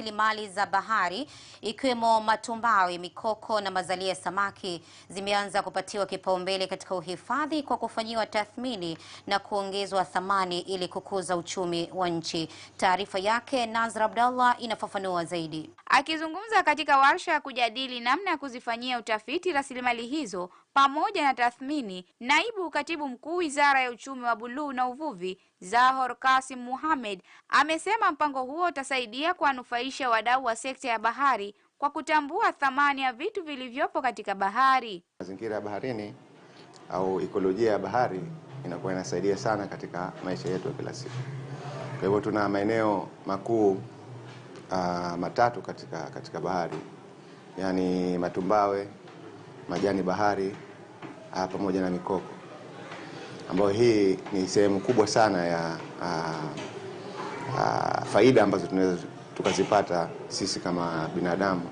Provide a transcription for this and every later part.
rasilimali za bahari ikiwemo matumbawe, mikoko na mazalia ya samaki zimeanza kupatiwa kipaumbele katika uhifadhi kwa kufanyiwa tathmini na kuongezwa thamani ili kukuza uchumi wa nchi. Taarifa yake Nazra Abdallah inafafanua zaidi. Akizungumza katika warsha ya kujadili namna ya kuzifanyia utafiti rasilimali hizo pamoja na tathmini, naibu katibu mkuu Wizara ya Uchumi wa Buluu na Uvuvi Zahor Kasim Mohamed amesema mpango huo utasaidia kuwanufaisha wadau wa sekta ya bahari kwa kutambua thamani ya vitu vilivyopo katika bahari. Mazingira ya baharini au ekolojia ya bahari inakuwa inasaidia sana katika maisha yetu ya kila siku. Kwa hivyo tuna maeneo makuu matatu katika bahari, yani matumbawe, majani bahari pamoja na mikoko, ambayo hii ni sehemu kubwa sana ya faida ambazo tunaweza tukazipata sisi kama binadamu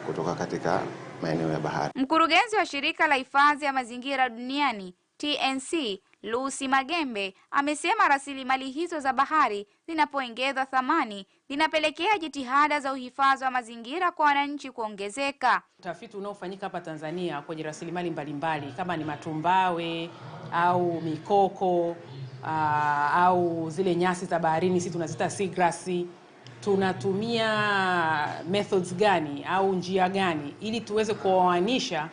kutoka katika maeneo ya bahari. Mkurugenzi wa shirika la hifadhi ya mazingira duniani TNC Lucy Magembe amesema rasilimali hizo za bahari zinapoongezwa thamani zinapelekea jitihada za uhifadhi wa mazingira kwa wananchi kuongezeka. Utafiti unaofanyika hapa Tanzania kwenye rasilimali mbalimbali kama ni matumbawe au mikoko au zile nyasi za baharini, sisi tunazita seagrass, tunatumia methods gani au njia gani ili tuweze kuoanisha,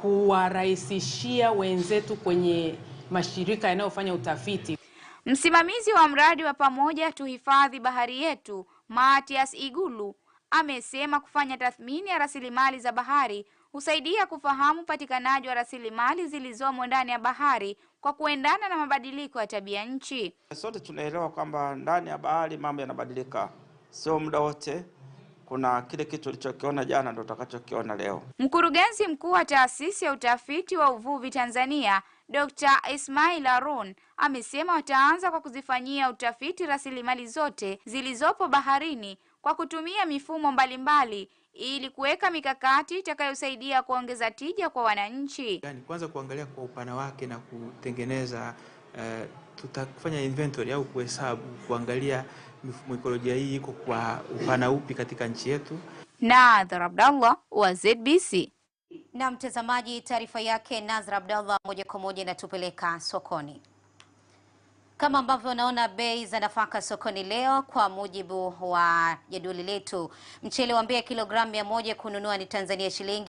kuwarahisishia wenzetu kwenye mashirika yanayofanya utafiti. Msimamizi wa mradi wa pamoja tuhifadhi bahari yetu Matias Igulu amesema kufanya tathmini ya rasilimali za bahari husaidia kufahamu upatikanaji wa rasilimali zilizomo ndani ya bahari kwa kuendana na mabadiliko ya tabia nchi. Sote tunaelewa kwamba ndani ya bahari mambo yanabadilika, sio muda wote kuna kile kitu ulichokiona jana ndio utakachokiona leo. Mkurugenzi mkuu wa taasisi ya utafiti wa uvuvi Tanzania Dr. Ismail Harun amesema wataanza kwa kuzifanyia utafiti rasilimali zote zilizopo baharini kwa kutumia mifumo mbalimbali ili kuweka mikakati itakayosaidia kuongeza tija kwa wananchi. Kwanza kuangalia kwa upana wake na kutengeneza tutafanya inventory au kuhesabu, kuangalia mifumo ekolojia hii iko kwa upana upi katika nchi yetu. Nazra Abdallah wa ZBC. Na mtazamaji, taarifa yake Nazra Abdallah moja kwa moja inatupeleka sokoni. Kama ambavyo unaona bei za nafaka sokoni leo, kwa mujibu wa jedwali letu, mchele wa Mbeya kilogramu 100 kununua ni Tanzania shilingi